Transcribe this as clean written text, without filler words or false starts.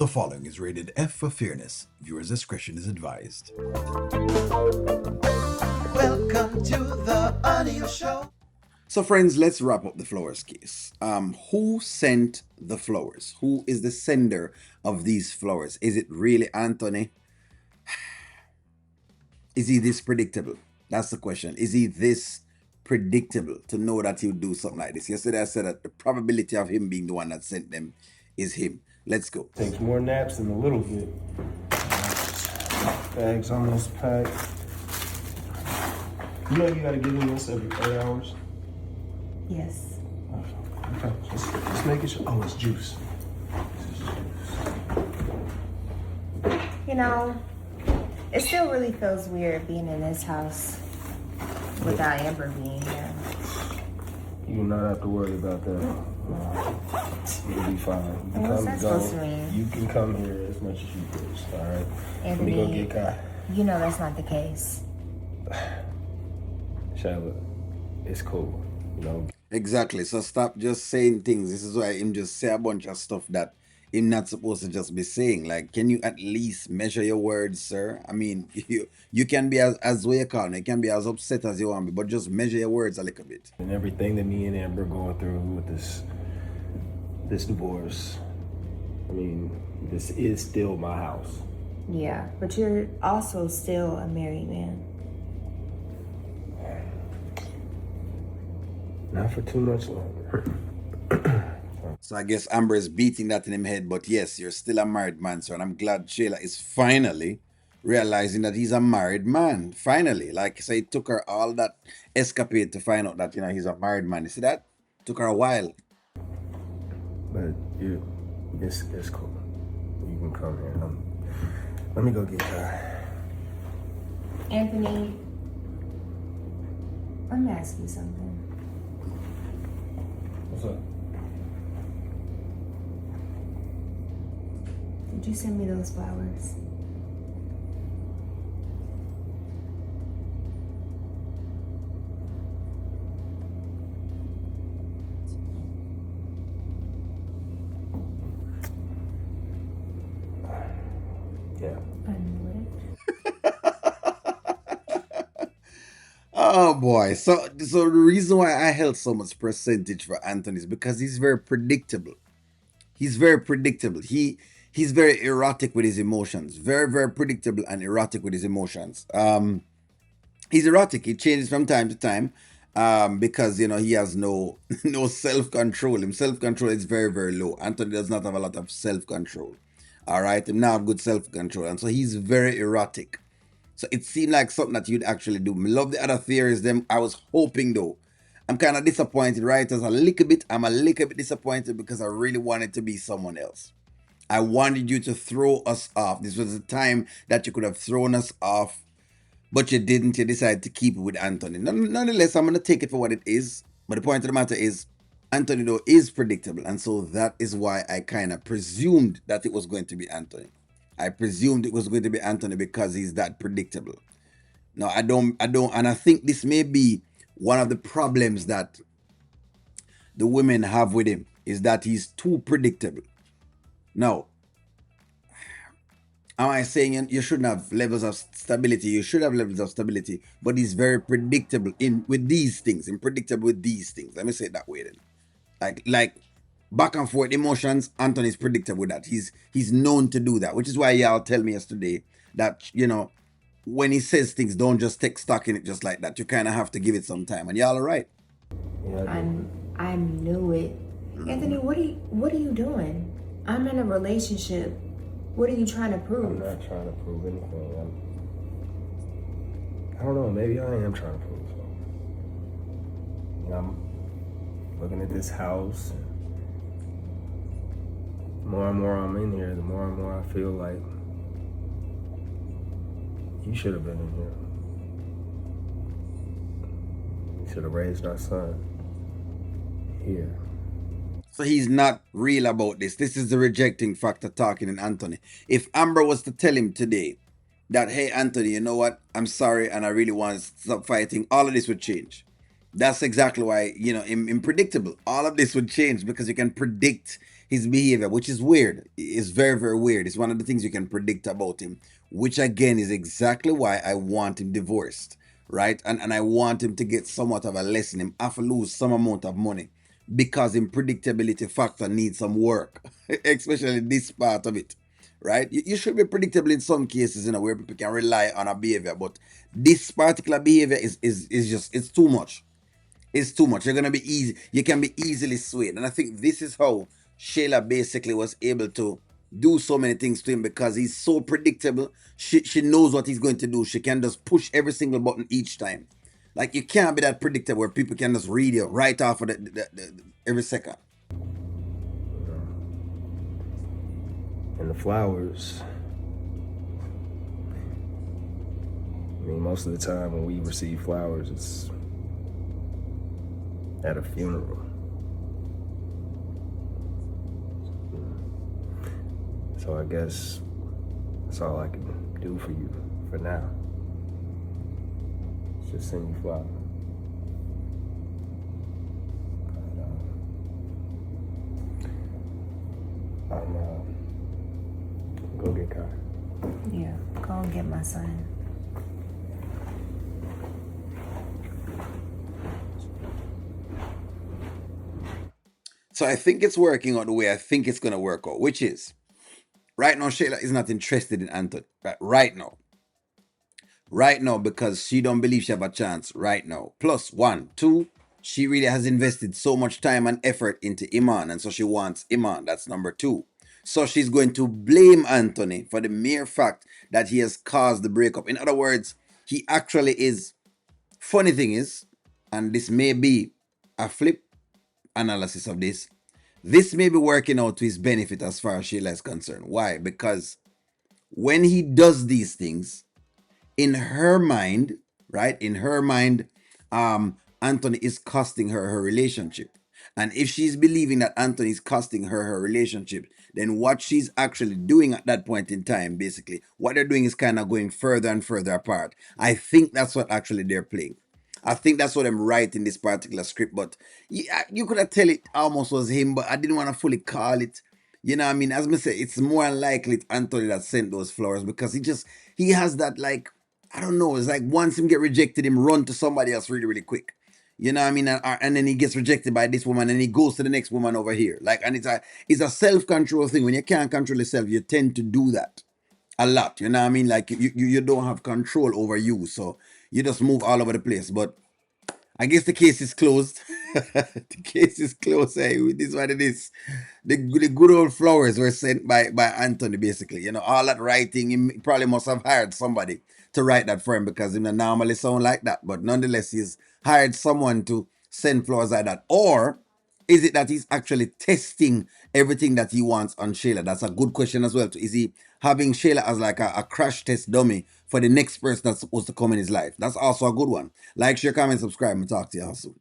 The following is rated F for fairness. Viewers' discretion is advised. Welcome to the audio show. So, friends, let's wrap up the flowers case. Who sent the flowers? Who is the sender of these flowers? Is it really Anthony? Is he this predictable? That's the question. Is he this predictable to know that he'll do something like this? Yesterday I said that the probability of him being the one that sent them is him. Let's go. Takes more naps than a little bit. Bags almost packed. You know you gotta get in this every 8 hours? Yes. Okay, just making sure. Oh, it's juice. You know, it still really feels weird being in this house without Amber being here. You do not have to worry about that. You'll be fine. You can What's come that supposed to mean? You can come here as much as you wish, all right? Let me Anthony, go get Kai. you know that's not the case. Shayla, it's cool, you know? Exactly. So stop just saying things. This is why him just say a bunch of stuff that him not supposed to just be saying. Like, can you at least measure your words, sir? I mean, you can be as way you call me. You can be as upset as you want to be, but just measure your words a little bit. And everything that me and Amber going through with this divorce, I mean, this is still my house. Yeah, but you're also still a married man. Not for too much longer. So I guess Amber is beating that in him head, but yes, you're still a married man, sir. And I'm glad Shayla is finally realizing that he's a married man. Finally. Like I say, it took her all that escapade to find out that, he's a married man. You see that? Took her a while. But it's cool. You can come here. Let me go get Kai. Anthony, let me ask you something. What's up? Did you send me those flowers? Yeah. I knew it. Oh boy. So the reason why I held so much percentage for Anthony is because he's very predictable. He's very predictable. He's very erratic with his emotions. Very, very predictable and erratic with his emotions. He's erratic. He changes from time to time. Because he has no no self-control. His self-control is very, very low. Anthony does not have a lot of self-control. Alright, him now have good self-control. And so he's very erratic. So it seemed like something that you'd actually do. I love the other theories. Them I was hoping though. I'm kind of disappointed, right? I'm a little bit disappointed because I really wanted to be someone else. I wanted you to throw us off. This was a time that you could have thrown us off, but you didn't. You decided to keep it with Anthony. Nonetheless, I'm going to take it for what it is. But the point of the matter is, Anthony, though, is predictable. And so that is why I kind of presumed that it was going to be Anthony. I presumed it was going to be Anthony because he's that predictable. No, I don't, and I think this may be one of the problems that the women have with him is that he's too predictable. Now, am I saying you shouldn't have levels of stability? You should have levels of stability, but he's very predictable with these things, and predictable with these things. Let me say it that way then. Like back and forth emotions, Anthony's predictable with that. He's known to do that, which is why y'all tell me yesterday that, when he says things, don't just take stock in it just like that. You kind of have to give it some time, and y'all are right. Yeah, I knew it. Anthony, what are you doing? I'm in a relationship. What are you trying to prove? I'm not trying to prove anything. I don't know. Maybe I am trying to prove something. I'm looking at this house. The more and more I'm in here, the more and more I feel like you should have been in here. You should have raised our son here. So he's not real about this. This is the rejecting factor talking in Anthony. If Amber was to tell him today that, hey, Anthony, you know what? I'm sorry and I really want to stop fighting, all of this would change. That's exactly why, in predictable, all of this would change because you can predict his behavior, which is weird. It's very, very weird. It's one of the things you can predict about him, which again is exactly why I want him divorced, right? And I want him to get somewhat of a lesson. Him have to lose some amount of money because in predictability factor needs some work, especially this part of it, right? You should be predictable in some cases, where people can rely on a behavior, but this particular behavior is just it's too much. It's too much. You're gonna be easy. You can be easily swayed, and I think this is how Shayla basically was able to do so many things to him because he's so predictable. She knows what he's going to do. She can just push every single button each time. Like you can't be that predictable where people can just read you right off of every second. And the flowers. I mean, most of the time when we receive flowers, it's at a funeral. So I guess that's all I can do for you for now. Just send you flowers. I'm go get Kai. Yeah, go and get my son. So I think it's working out the way I think it's gonna work out, which is right now Shayla is not interested in Anthony. Right now. Right now, because she don't believe she have a chance right now. Plus one, two, she really has invested so much time and effort into Iman, and so she wants Iman. That's number two. So she's going to blame Anthony for the mere fact that he has caused the breakup. In other words, he actually is. Funny thing is, and this may be a flip analysis of this. This may be working out to his benefit as far as Sheila is concerned. Why? Because when he does these things, in her mind, right? In her mind, Anthony is costing her relationship. And if she's believing that Anthony is costing her relationship, then what she's actually doing at that point in time, basically, what they're doing is kind of going further and further apart. I think that's what actually they're playing. I think that's what I'm writing this particular script. But yeah, you could have tell it almost was him, but I didn't want to fully call it. You know what I mean? As I say, it's more likely it's Anthony that sent those flowers because he has that like I don't know. It's like once him get rejected, him run to somebody else really, really quick. You know what I mean? And then he gets rejected by this woman, and he goes to the next woman over here. Like, and it's a self control thing. When you can't control yourself, you tend to do that a lot. You know what I mean? Like you don't have control over you, so you just move all over the place. But I guess the case is closed. The case is closed. Hey, this is what it is. The good old flowers were sent by Anthony, basically. All that writing, he probably must have hired somebody to write that for him because he don't normally sound like that. But nonetheless, he's hired someone to send flowers like that. Or is it that he's actually testing everything that he wants on Shayla? That's a good question as well. Is he having Shayla as like a crash test dummy for the next person that's supposed to come in his life? That's also a good one. Like, share, comment, subscribe, and talk to you all soon.